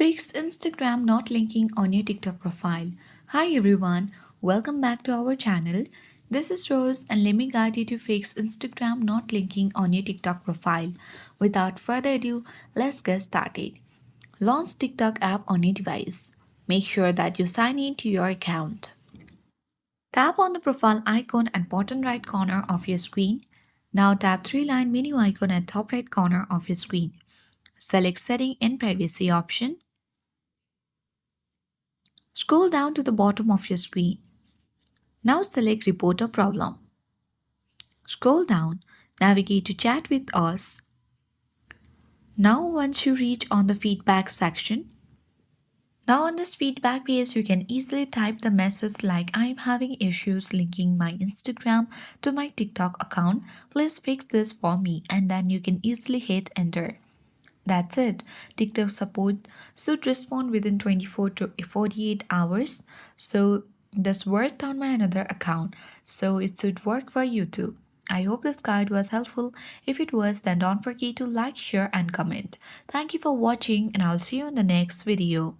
Fix Instagram not linking on your TikTok profile. Hi everyone, welcome back to our channel. This is Rose and let me guide you to fix Instagram not linking on your TikTok profile. Without further ado, let's get started. Launch TikTok app on your device. Make sure that you sign in to your account. Tap on the profile icon at bottom right corner of your screen. Now tap three-line menu icon at top right corner of your screen. Select Setting and Privacy option. Scroll down to the bottom of your screen. Now select Report a Problem. Scroll down, navigate to Chat with us. Now once you reach on the feedback section, now on this feedback page you can easily type the message like I'm having issues linking my Instagram to my TikTok account. Please fix this for me and then you can easily hit enter. That's it. TikTok support should respond within 24 to 48 hours. So this worked on my another account. So it should work for you too. I hope this guide was helpful. If it was, then don't forget to like, share and comment. Thank you for watching and I'll see you in the next video.